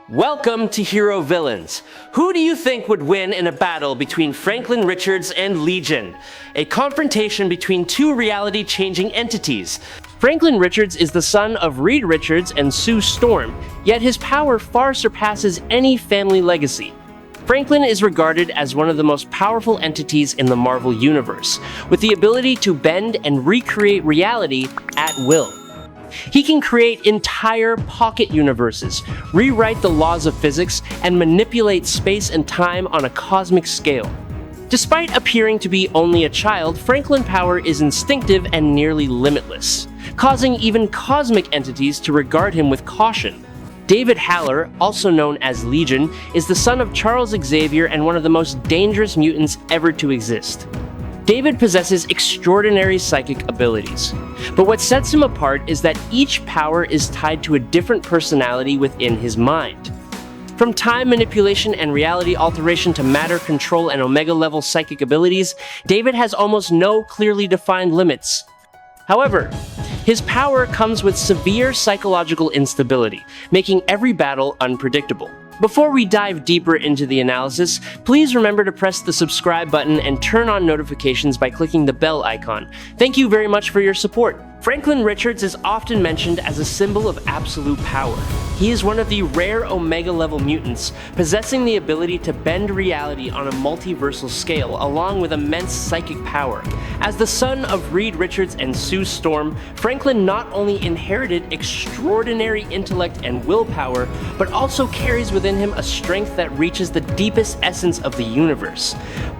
Welcome to Hero Villains. Who do you think would win in a battle between Franklin Richards and Legion? A confrontation between two reality-changing entities. Franklin Richards is the son of Reed Richards and Sue Storm, yet his power far surpasses any family legacy. Franklin is regarded as one of the most powerful entities in the Marvel Universe, with the ability to bend and recreate reality at will. He can create entire pocket universes, rewrite the laws of physics, and manipulate space and time on a cosmic scale. Despite appearing to be only a child, Franklin's power is instinctive and nearly limitless, causing even cosmic entities to regard him with caution. David Haller, also known as Legion, is the son of Charles Xavier and one of the most dangerous mutants ever to exist. David possesses extraordinary psychic abilities, but what sets him apart is that each power is tied to a different personality within his mind. From time manipulation and reality alteration to matter control and Omega-level psychic abilities, David has almost no clearly defined limits. However, his power comes with severe psychological instability, making every battle unpredictable. Before we dive deeper into the analysis, please remember to press the subscribe button and turn on notifications by clicking the bell icon. Thank you very much for your support. Franklin Richards is often mentioned as a symbol of absolute power. He is one of the rare Omega-level mutants, possessing the ability to bend reality on a multiversal scale, along with immense psychic power. As the son of Reed Richards and Sue Storm, Franklin not only inherited extraordinary intellect and willpower, but also carries within him a strength that reaches the deepest essence of the universe.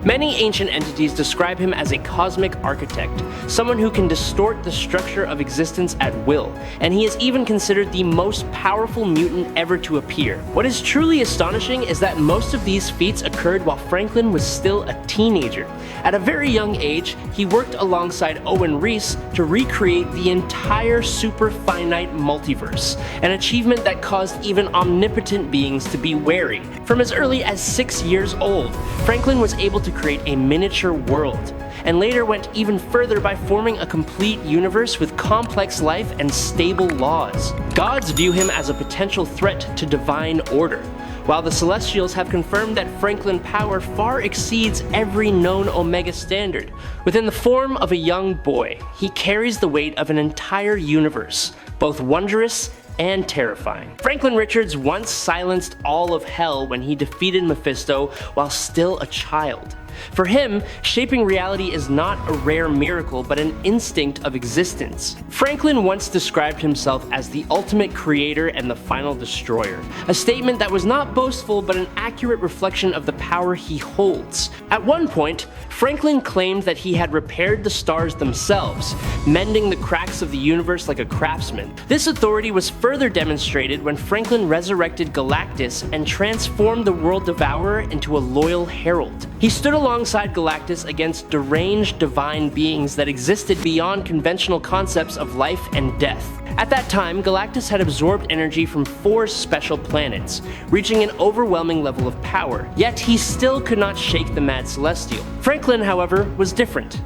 Many ancient entities describe him as a cosmic architect, someone who can distort the structure of existence at will, and he is even considered the most powerful mutant ever to appear. What is truly astonishing is that most of these feats occurred while Franklin was still a teenager. At a very young age, he worked alongside Owen Reese to recreate the entire super-finite multiverse, an achievement that caused even omnipotent beings to be wary. From as early as 6 years old, Franklin was able to create a miniature world, and later went even further by forming a complete universe with complex life and stable laws. Gods view him as a potential threat to divine order, while the Celestials have confirmed that Franklin's power far exceeds every known Omega standard. Within the form of a young boy, he carries the weight of an entire universe, both wondrous and terrifying. Franklin Richards once silenced all of hell when he defeated Mephisto while still a child. For him, shaping reality is not a rare miracle, but an instinct of existence. Franklin once described himself as the ultimate creator and the final destroyer, a statement that was not boastful but an accurate reflection of the power he holds. At one point, Franklin claimed that he had repaired the stars themselves, mending the cracks of the universe like a craftsman. This authority was further demonstrated when Franklin resurrected Galactus and transformed the World Devourer into a loyal herald. He stood alongside Galactus against deranged divine beings that existed beyond conventional concepts of life and death. At that time, Galactus had absorbed energy from 4 special planets, reaching an overwhelming level of power, yet he still could not shake the mad Celestial. Franklin, however, was different.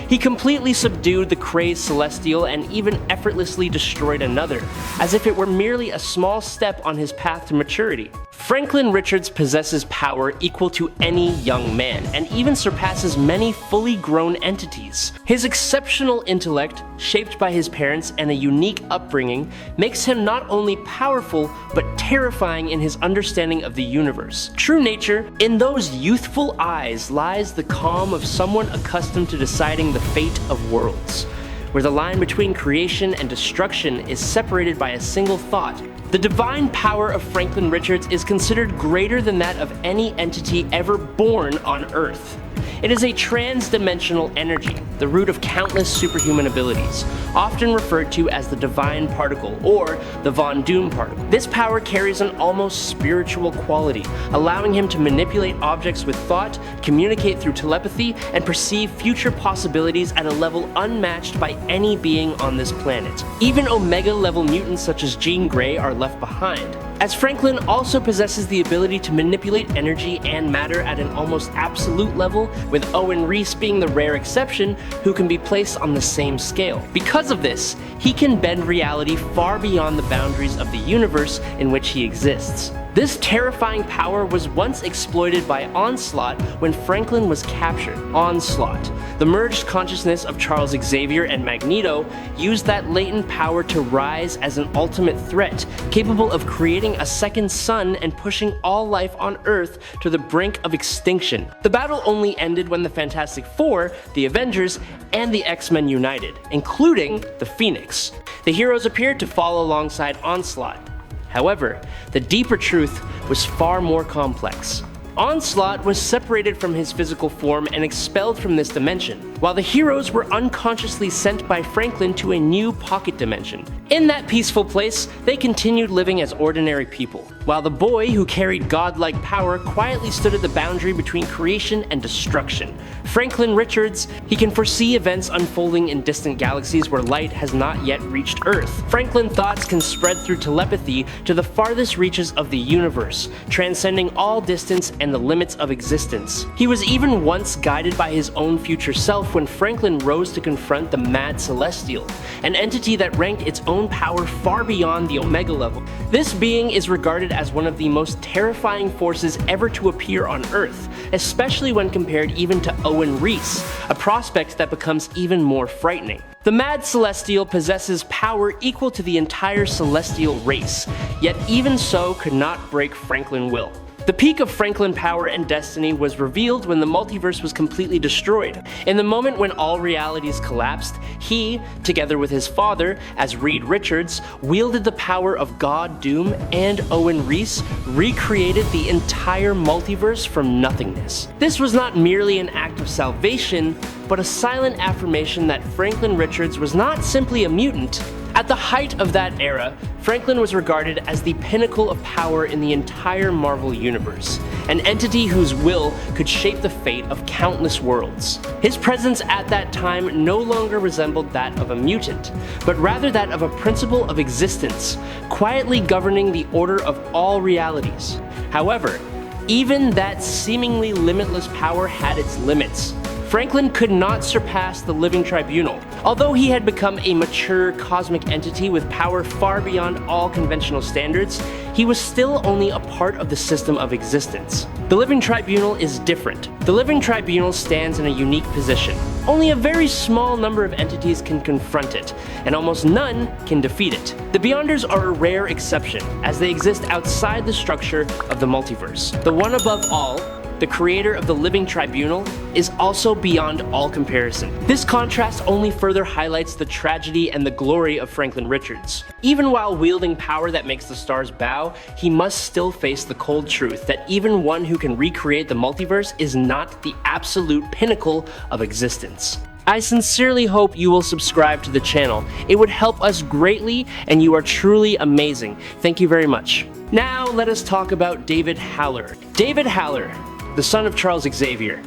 He completely subdued the crazed Celestial and even effortlessly destroyed another, as if it were merely a small step on his path to maturity. Franklin Richards possesses power equal to any young man, and even surpasses many fully grown entities. His exceptional intellect, shaped by his parents and a unique upbringing, makes him not only powerful, but terrifying in his understanding of the universe. True nature, in those youthful eyes lies the calm of someone accustomed to deciding the fate of worlds, where the line between creation and destruction is separated by a single thought. The divine power of Franklin Richards is considered greater than that of any entity ever born on Earth. It is a trans-dimensional energy, the root of countless superhuman abilities, often referred to as the divine particle or the Von Doom particle. This power carries an almost spiritual quality, allowing him to manipulate objects with thought, communicate through telepathy, and perceive future possibilities at a level unmatched by any being on this planet. Even Omega-level mutants such as Jean Grey are left behind, as Franklin also possesses the ability to manipulate energy and matter at an almost absolute level, with Owen Reese being the rare exception who can be placed on the same scale. Because of this, he can bend reality far beyond the boundaries of the universe in which he exists. This terrifying power was once exploited by Onslaught when Franklin was captured. Onslaught, the merged consciousness of Charles Xavier and Magneto, used that latent power to rise as an ultimate threat, capable of creating a second sun and pushing all life on Earth to the brink of extinction. The battle only ended when the Fantastic Four, the Avengers, and the X-Men united, including the Phoenix. The heroes appeared to fall alongside Onslaught. However, the deeper truth was far more complex. Onslaught was separated from his physical form and expelled from this dimension, while the heroes were unconsciously sent by Franklin to a new pocket dimension. In that peaceful place, they continued living as ordinary people, while the boy who carried godlike power quietly stood at the boundary between creation and destruction. Franklin Richards, he can foresee events unfolding in distant galaxies where light has not yet reached Earth. Franklin's thoughts can spread through telepathy to the farthest reaches of the universe, transcending all distance and the limits of existence. He was even once guided by his own future self when Franklin rose to confront the Mad Celestial, an entity that ranked its own power far beyond the Omega level. This being is regarded as one of the most terrifying forces ever to appear on Earth, especially when compared even to Owen Reese, a prospect that becomes even more frightening. The Mad Celestial possesses power equal to the entire celestial race, yet even so could not break Franklin's will. The peak of Franklin power and destiny was revealed when the multiverse was completely destroyed. In the moment when all realities collapsed, he, together with his father, as Reed Richards, wielded the power of God Doom, and Owen Reese recreated the entire multiverse from nothingness. This was not merely an act of salvation, but a silent affirmation that Franklin Richards was not simply a mutant. At the height of that era, Franklin was regarded as the pinnacle of power in the entire Marvel Universe, an entity whose will could shape the fate of countless worlds. His presence at that time no longer resembled that of a mutant, but rather that of a principle of existence, quietly governing the order of all realities. However, even that seemingly limitless power had its limits. Franklin could not surpass the Living Tribunal. Although he had become a mature cosmic entity with power far beyond all conventional standards, he was still only a part of the system of existence. The Living Tribunal is different. The Living Tribunal stands in a unique position. Only a very small number of entities can confront it, and almost none can defeat it. The Beyonders are a rare exception, as they exist outside the structure of the multiverse. The one above all, the creator of the Living Tribunal, is also beyond all comparison. This contrast only further highlights the tragedy and the glory of Franklin Richards. Even while wielding power that makes the stars bow, he must still face the cold truth that even one who can recreate the multiverse is not the absolute pinnacle of existence. I sincerely hope you will subscribe to the channel. It would help us greatly, and you are truly amazing. Thank you very much. Now let us talk about David Haller. David Haller, the son of Charles Xavier,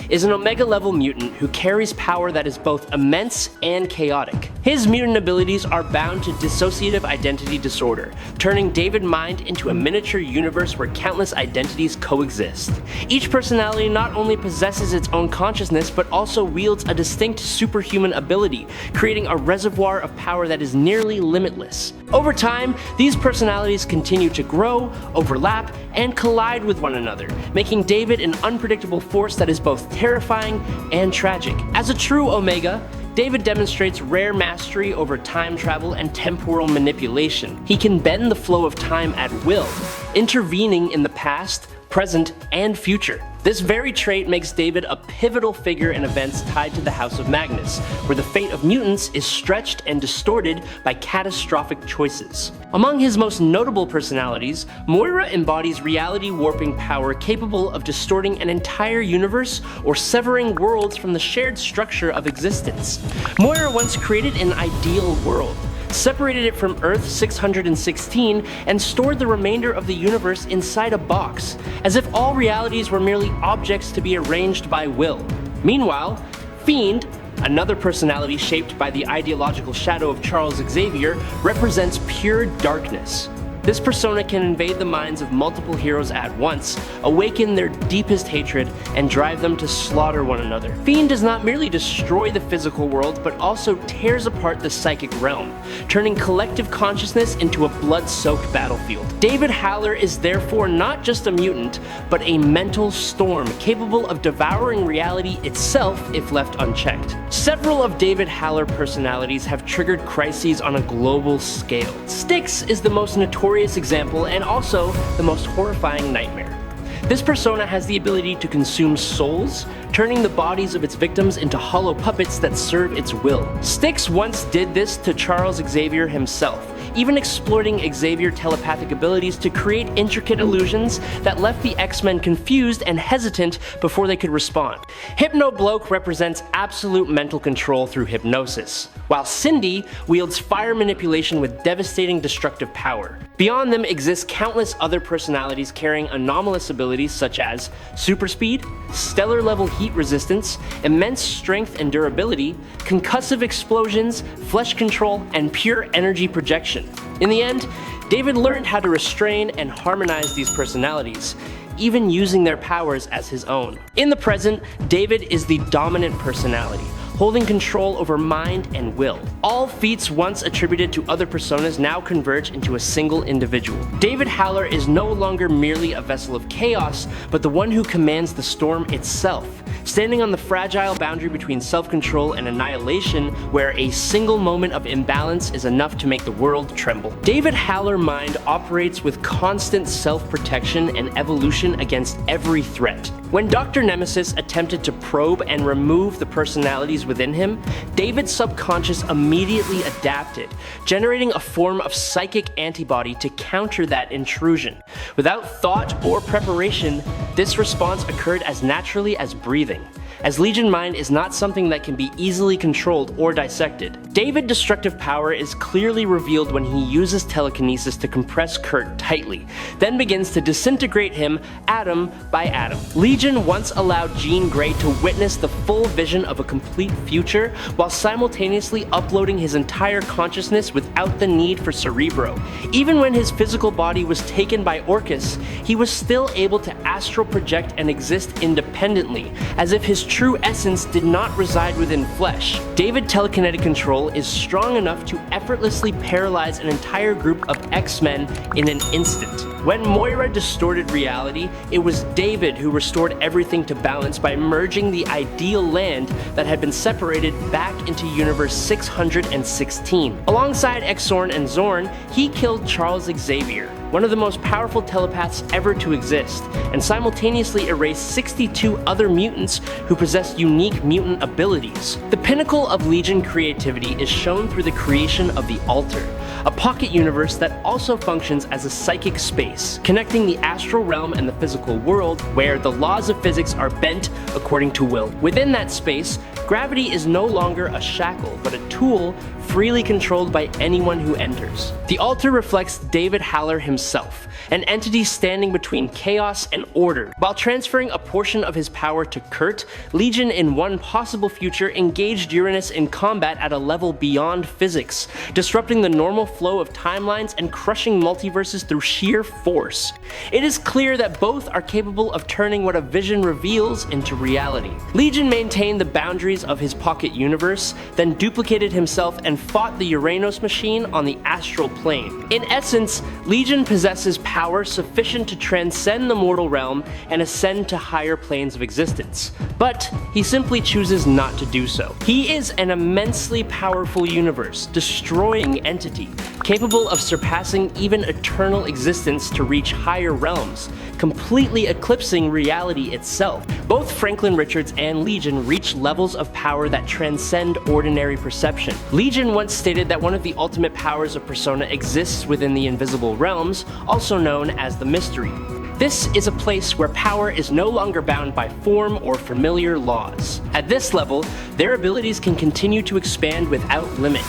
is an Omega-level mutant who carries power that is both immense and chaotic. His mutant abilities are bound to dissociative identity disorder, turning David's mind into a miniature universe where countless identities coexist. Each personality not only possesses its own consciousness, but also wields a distinct superhuman ability, creating a reservoir of power that is nearly limitless. Over time, these personalities continue to grow, overlap, and collide with one another, making David an unpredictable force that is both terrifying and tragic. As a true Omega, David demonstrates rare mastery over time travel and temporal manipulation. He can bend the flow of time at will, intervening in the past, present, and future. This very trait makes David a pivotal figure in events tied to the House of Magnus, where the fate of mutants is stretched and distorted by catastrophic choices. Among his most notable personalities, Moira embodies reality warping power capable of distorting an entire universe or severing worlds from the shared structure of existence. Moira once created an ideal world, separated it from Earth 616, and stored the remainder of the universe inside a box, as if all realities were merely objects to be arranged by will. Meanwhile, Fiend, another personality shaped by the ideological shadow of Charles Xavier, represents pure darkness. This persona can invade the minds of multiple heroes at once, awaken their deepest hatred, and drive them to slaughter one another. Fiend does not merely destroy the physical world, but also tears apart the psychic realm, turning collective consciousness into a blood-soaked battlefield. David Haller is therefore not just a mutant, but a mental storm capable of devouring reality itself if left unchecked. Several of David Haller personalities have triggered crises on a global scale. Styx is the most notorious example and also the most horrifying nightmare. This persona has the ability to consume souls, turning the bodies of its victims into hollow puppets that serve its will. Styx once did this to Charles Xavier himself, even exploiting Xavier's telepathic abilities to create intricate illusions that left the X-Men confused and hesitant before they could respond. Hypno-Bloke represents absolute mental control through hypnosis, while Cindy wields fire manipulation with devastating destructive power. Beyond them exist countless other personalities carrying anomalous abilities such as super speed, stellar level heat resistance, immense strength and durability, concussive explosions, flesh control, and pure energy projection. In the end, David learned how to restrain and harmonize these personalities, even using their powers as his own. In the present, David is the dominant personality, holding control over mind and will. All feats once attributed to other personas now converge into a single individual. David Haller is no longer merely a vessel of chaos, but the one who commands the storm itself, standing on the fragile boundary between self-control and annihilation, where a single moment of imbalance is enough to make the world tremble. David Haller mind operates with constant self-protection and evolution against every threat. When Dr. Nemesis attempted to probe and remove the personalities within him, David's subconscious immediately adapted, generating a form of psychic antibody to counter that intrusion. Without thought or preparation, this response occurred as naturally as breathing, as Legion Mind is not something that can be easily controlled or dissected. David's destructive power is clearly revealed when he uses telekinesis to compress Kurt tightly, then begins to disintegrate him atom by atom. Legion once allowed Jean Grey to witness the full vision of a complete future while simultaneously uploading his entire consciousness without the need for Cerebro. Even when his physical body was taken by Orcus, he was still able to astral project and exist independently, as if his true essence did not reside within flesh. David telekinetic control is strong enough to effortlessly paralyze an entire group of X-Men in an instant. When Moira distorted reality, it was David who restored everything to balance by merging the ideal land that had been separated back into Universe 616. Alongside Exorn and Zorn, he killed Charles Xavier, one of the most powerful telepaths ever to exist, and simultaneously erased 62 other mutants who possessed unique mutant abilities. The pinnacle of Legion creativity is shown through the creation of the Alter, a pocket universe that also functions as a psychic space, connecting the astral realm and the physical world, where the laws of physics are bent according to will. Within that space, gravity is no longer a shackle, but a tool freely controlled by anyone who enters. The Alter reflects David Haller himself, an entity standing between chaos and order. While transferring a portion of his power to Kurt, Legion in one possible future engaged Uranus in combat at a level beyond physics, disrupting the normal flow of timelines and crushing multiverses through sheer force. It is clear that both are capable of turning what a vision reveals into reality. Legion maintained the boundaries of his pocket universe, then duplicated himself and fought the Uranus machine on the astral plane. In essence, Legion possesses power sufficient to transcend the mortal realm and ascend to higher planes of existence, but he simply chooses not to do so. He is an immensely powerful universe, destroying entity, capable of surpassing even eternal existence to reach higher realms, completely eclipsing reality itself. Both Franklin Richards and Legion reach levels of power that transcend ordinary perception. Legion once stated that one of the ultimate powers of Persona exists within the invisible realms, also known as the Mystery. This is a place where power is no longer bound by form or familiar laws. At this level, their abilities can continue to expand without limit.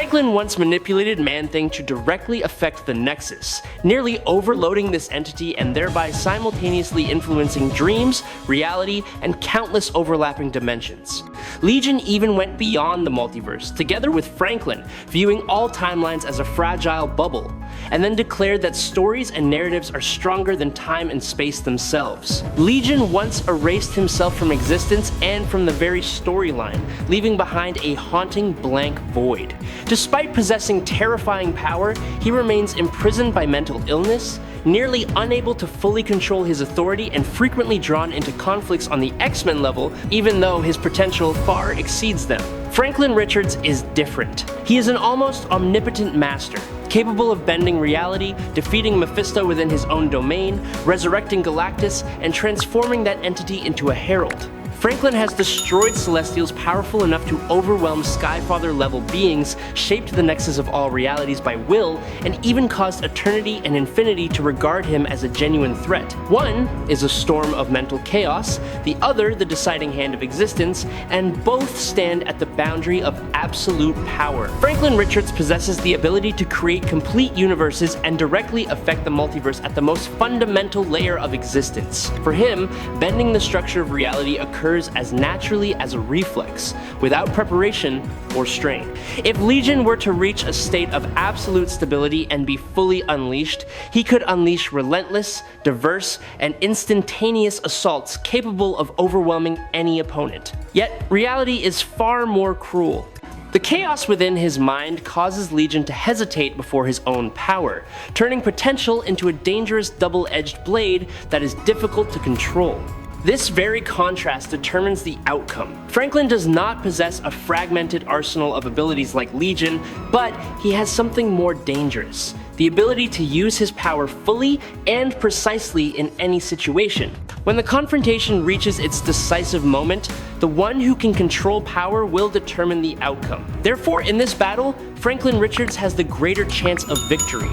Franklin once manipulated Man-Thing to directly affect the Nexus, nearly overloading this entity and thereby simultaneously influencing dreams, reality, and countless overlapping dimensions. Legion even went beyond the multiverse, together with Franklin, viewing all timelines as a fragile bubble, and then declared that stories and narratives are stronger than time and space themselves. Legion once erased himself from existence and from the very storyline, leaving behind a haunting blank void. Despite possessing terrifying power, he remains imprisoned by mental illness, nearly unable to fully control his authority, and frequently drawn into conflicts on the X-Men level, even though his potential far exceeds them. Franklin Richards is different. He is an almost omnipotent master, capable of bending reality, defeating Mephisto within his own domain, resurrecting Galactus, and transforming that entity into a herald. Franklin has destroyed Celestials powerful enough to overwhelm Skyfather-level beings, shaped the nexus of all realities by will, and even caused Eternity and Infinity to regard him as a genuine threat. One is a storm of mental chaos, the other the deciding hand of existence, and both stand at the boundary of absolute power. Franklin Richards possesses the ability to create complete universes and directly affect the multiverse at the most fundamental layer of existence. For him, bending the structure of reality occurs as naturally as a reflex, without preparation or strain. If Legion were to reach a state of absolute stability and be fully unleashed, he could unleash relentless, diverse, and instantaneous assaults capable of overwhelming any opponent. Yet, reality is far more cruel. The chaos within his mind causes Legion to hesitate before his own power, turning potential into a dangerous double-edged blade that is difficult to control. This very contrast determines the outcome. Franklin does not possess a fragmented arsenal of abilities like Legion, but he has something more dangerous: the ability to use his power fully and precisely in any situation. When the confrontation reaches its decisive moment, the one who can control power will determine the outcome. Therefore, in this battle, Franklin Richards has the greater chance of victory.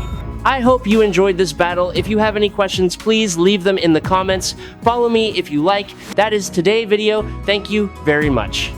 I hope you enjoyed this battle. If you have any questions, please leave them in the comments. Follow me if you like. That is today's video. Thank you very much.